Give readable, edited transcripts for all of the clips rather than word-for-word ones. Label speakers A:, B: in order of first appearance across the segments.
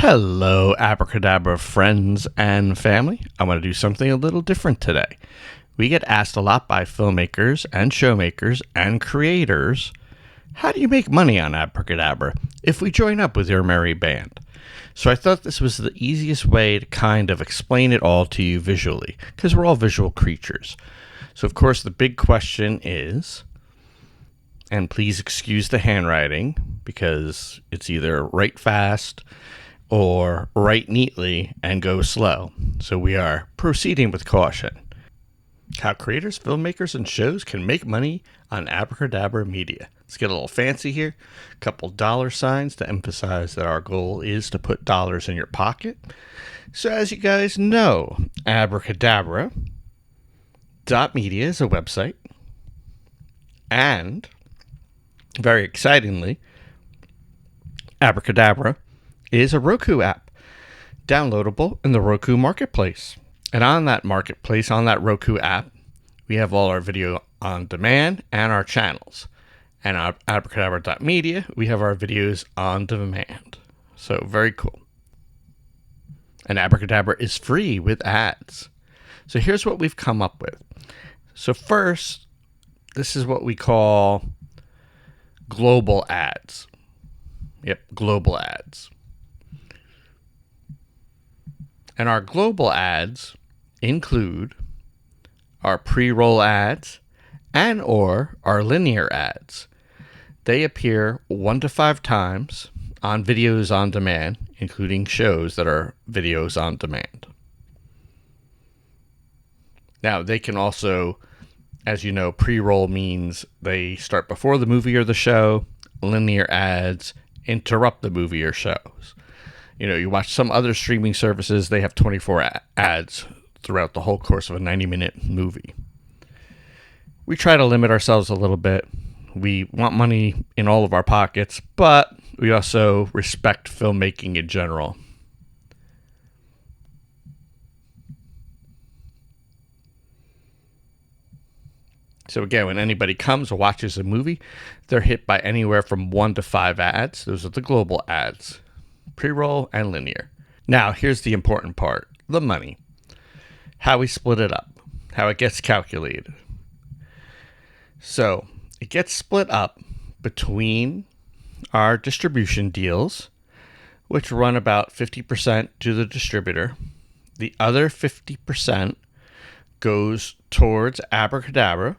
A: Hello, Abracadabra friends and family. I'm going to do something a little different today. We get asked a lot by filmmakers and showmakers and creators, how do you make money on Abracadabra if we join up with your merry band? So I thought this was the easiest way to kind of explain it all to you visually, because we're all visual creatures. So of course the big question is, and please excuse the handwriting, because it's either write fast or write neatly and go slow. So we are proceeding with caution. How creators, filmmakers, and shows can make money on Abracadabra Media. Let's get a little fancy here. A couple dollar signs to emphasize that our goal is to put dollars in your pocket. So as you guys know, Abracadabra.media is a website. And, very excitingly, Abracadabra is a Roku app, downloadable in the Roku Marketplace. And on that marketplace, on that Roku app, we have all our video on demand and our channels. And on Abracadabra.media, we have our videos on demand. So very cool. And Abracadabra is free with ads. So here's what we've come up with. So first, this is what we call global ads. Yep, global ads. And our global ads include our pre-roll ads and or our linear ads. They appear 1 to 5 times on videos on demand, including shows that are videos on demand. Now, they can also, as you know, pre-roll means they start before the movie or the show. Linear ads interrupt the movie or shows. You know, you watch some other streaming services, they have 24 ads throughout the whole course of a 90-minute movie. We try to limit ourselves a little bit. We want money in all of our pockets, but we also respect filmmaking in general. So again, when anybody comes or watches a movie, they're hit by anywhere from 1 to 5 ads. Those are the global ads. Pre-roll and linear. Now, here's the important part, the money. How we split it up, how it gets calculated. So, it gets split up between our distribution deals, which run about 50% to the distributor. The other 50% goes towards Abracadabra,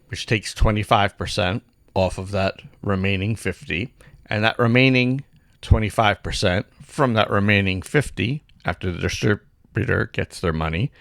A: which takes 25% off of that remaining 50%. And that remaining 25% from that remaining 50%, after the distributor gets their money,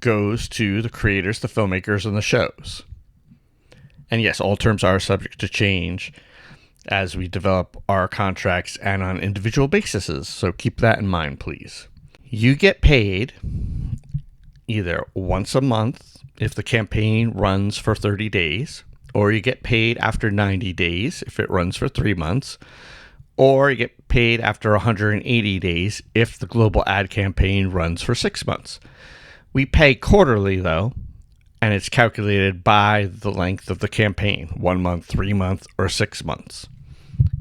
A: goes to the creators, the filmmakers, and the shows. And yes, all terms are subject to change as we develop our contracts and on individual bases. So keep that in mind, please. You get paid either once a month if the campaign runs for 30 days, or you get paid after 90 days if it runs for 3 months, or you get paid after 180 days if the global ad campaign runs for 6 months. We pay quarterly, though, and it's calculated by the length of the campaign, 1 month, 3 months, or 6 months.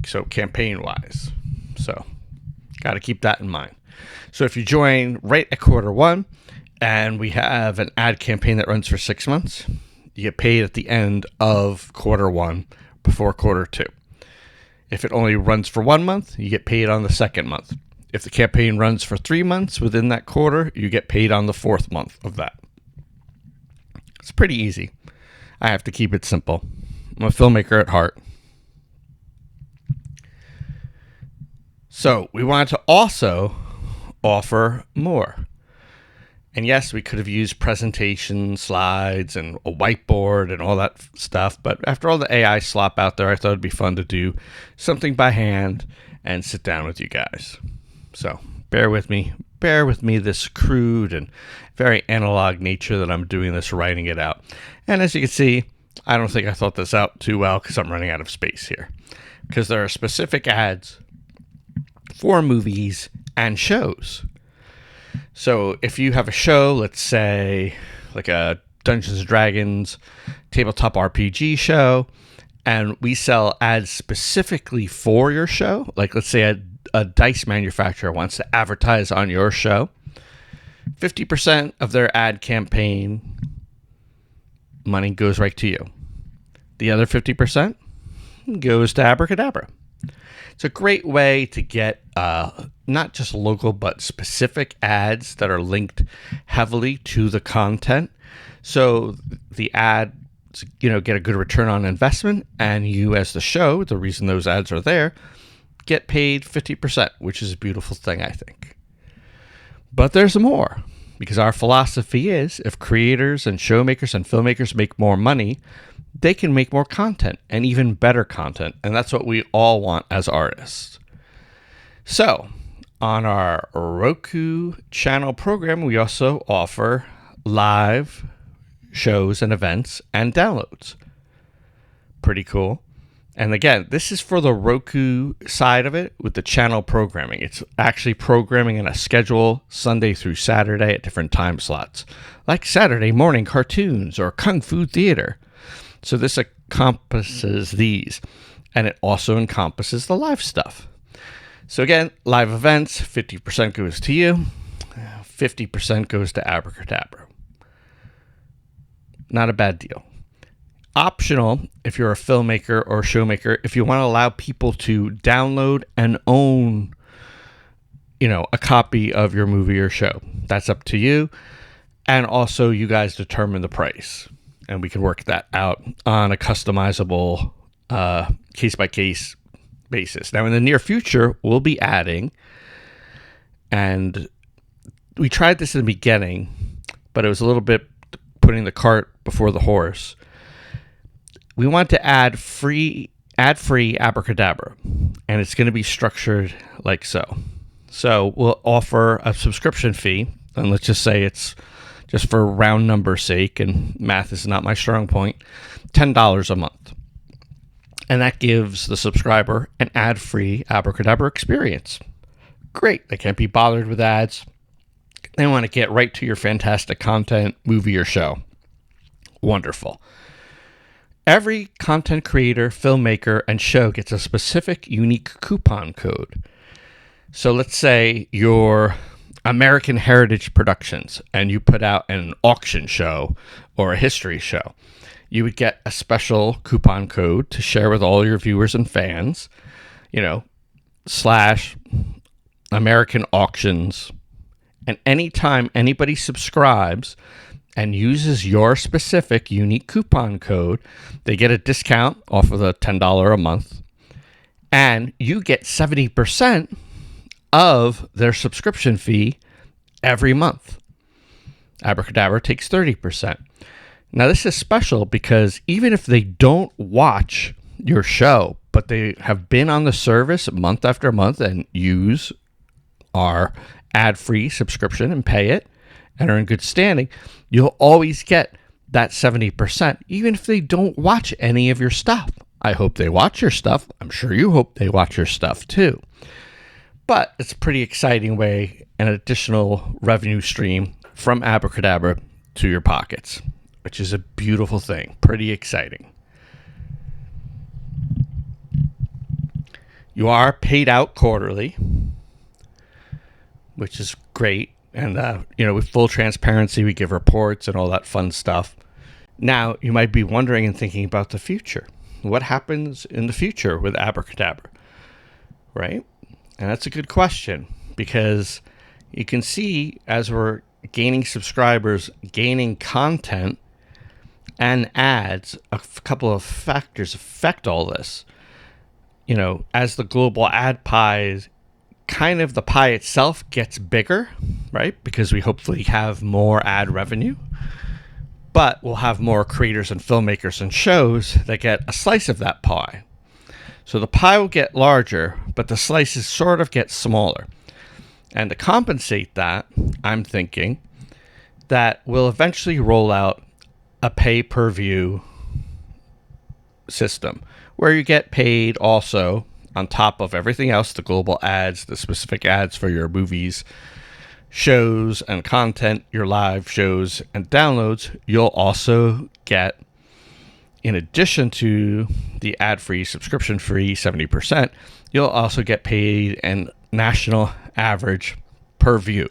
A: So campaign-wise. So got to keep that in mind. So if you join right at quarter 1, and we have an ad campaign that runs for 6 months, you get paid at the end of quarter 1 before quarter 2. If it only runs for 1 month, you get paid on the second month. If the campaign runs for 3 months within that quarter, you get paid on the 4th month of that. It's pretty easy. I have to keep it simple. I'm a filmmaker at heart. So we wanted to also offer more. And yes, we could have used presentation slides and a whiteboard and all that stuff. But after all the AI slop out there, I thought it'd be fun to do something by hand and sit down with you guys. So bear with me this crude and very analog nature that I'm doing this, writing it out. And as you can see, I don't think I thought this out too well because I'm running out of space here. Because there are specific ads for movies and shows. So if you have a show, let's say like a Dungeons & Dragons tabletop RPG show, and we sell ads specifically for your show, like let's say a dice manufacturer wants to advertise on your show, 50% of their ad campaign money goes right to you. The other 50% goes to Abracadabra. It's a great way to get not just local, but specific ads that are linked heavily to the content. So the ads, get a good return on investment, and you as the show, the reason those ads are there, get paid 50%, which is a beautiful thing, I think. But there's more, because our philosophy is if creators and showmakers and filmmakers make more money, they can make more content and even better content. And that's what we all want as artists. So on our Roku channel program, we also offer live shows and events and downloads. Pretty cool. And again, this is for the Roku side of it with the channel programming. It's actually programming in a schedule Sunday through Saturday at different time slots, like Saturday morning cartoons or Kung Fu theater. So this encompasses these, and it also encompasses the live stuff. So again, live events, 50% goes to you, 50% goes to Abracadabra. Not a bad deal. Optional, if you're a filmmaker or showmaker, if you want to allow people to download and own, a copy of your movie or show. That's up to you. And also you guys determine the price. And we can work that out on a customizable case-by-case basis. Now, in the near future, we'll be adding, and we tried this in the beginning, but it was a little bit putting the cart before the horse. We want to add ad-free Abracadabra, and it's going to be structured like so. So we'll offer a subscription fee, and let's just say it's just for round number sake, and math is not my strong point, $10 a month. And that gives the subscriber an ad-free Abracadabra experience. Great. They can't be bothered with ads. They want to get right to your fantastic content, movie, or show. Wonderful. Every content creator, filmmaker, and show gets a specific unique coupon code. So let's say you're American Heritage Productions and you put out an auction show or a history show. You would get a special coupon code to share with all your viewers and fans, / American Auctions. And anytime anybody subscribes and uses your specific unique coupon code, they get a discount off of the $10 a month. And you get 70% of their subscription fee every month. Abracadabra takes 30%. Now, this is special because even if they don't watch your show, but they have been on the service month after month and use our ad-free subscription and pay it and are in good standing, you'll always get that 70%, even if they don't watch any of your stuff. I hope they watch your stuff. I'm sure you hope they watch your stuff too. But it's a pretty exciting way, an additional revenue stream from Abracadabra to your pockets, which is a beautiful thing. Pretty exciting. You are paid out quarterly, which is great. And, with full transparency, we give reports and all that fun stuff. Now, you might be wondering and thinking about the future. What happens in the future with Abracadabra, right? And that's a good question, because you can see as we're gaining subscribers, gaining content, and ads, a couple of factors affect all this. As the global ad pie, kind of the pie itself gets bigger, right? Because we hopefully have more ad revenue, but we'll have more creators and filmmakers and shows that get a slice of that pie. So the pie will get larger, but the slices sort of get smaller. And to compensate that, I'm thinking that we'll eventually roll out a pay-per-view system where you get paid also on top of everything else, the global ads, the specific ads for your movies, shows, and content, your live shows and downloads. You'll also get, in addition to the ad-free, subscription-free 70%, you'll also get paid an national average per view,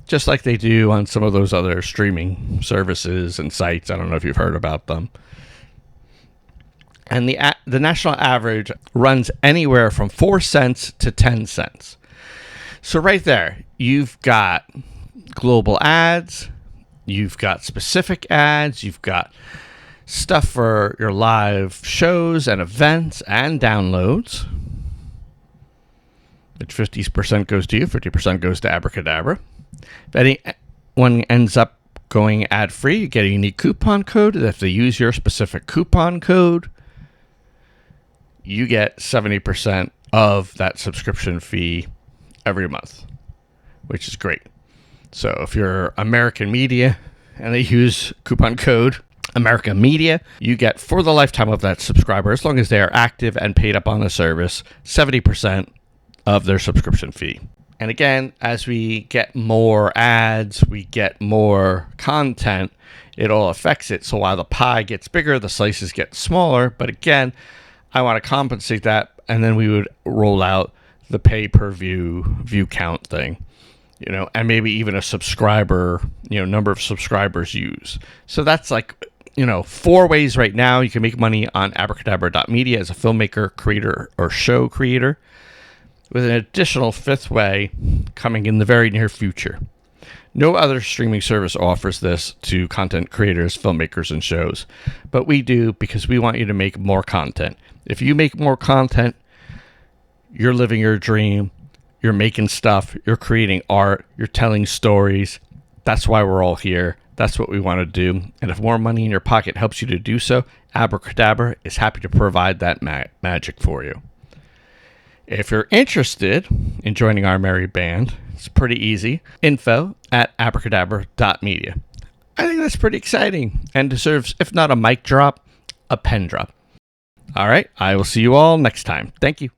A: just like they do on some of those other streaming services and sites. I don't know if you've heard about them. And the national average runs anywhere from 4 cents to 10 cents. So right there, you've got global ads, you've got specific ads, you've got stuff for your live shows and events and downloads, which 50% goes to you, 50% goes to Abracadabra. If anyone ends up going ad-free, you get a unique coupon code. If they use your specific coupon code, you get 70% of that subscription fee every month, which is great. So if you're American Media and they use coupon code America Media, you get, for the lifetime of that subscriber, as long as they are active and paid up on the service, 70% of their subscription fee. And again, as we get more ads, we get more content, it all affects it. So while the pie gets bigger, the slices get smaller. But again, I want to compensate that, and then we would roll out the view count thing, and maybe even a subscriber, number of subscribers used. So that's like, 4 ways right now you can make money on abracadabra.media as a filmmaker, creator, or show creator, with an additional 5th way coming in the very near future. No other streaming service offers this to content creators, filmmakers, and shows, but we do because we want you to make more content. If you make more content, you're living your dream, you're making stuff, you're creating art, you're telling stories. That's why we're all here. That's what we want to do. And if more money in your pocket helps you to do so, Abracadabra is happy to provide that magic for you. If you're interested in joining our merry band, it's pretty easy. info@abracadabra.media. I think that's pretty exciting and deserves, if not a mic drop, a pen drop. All right, I will see you all next time. Thank you.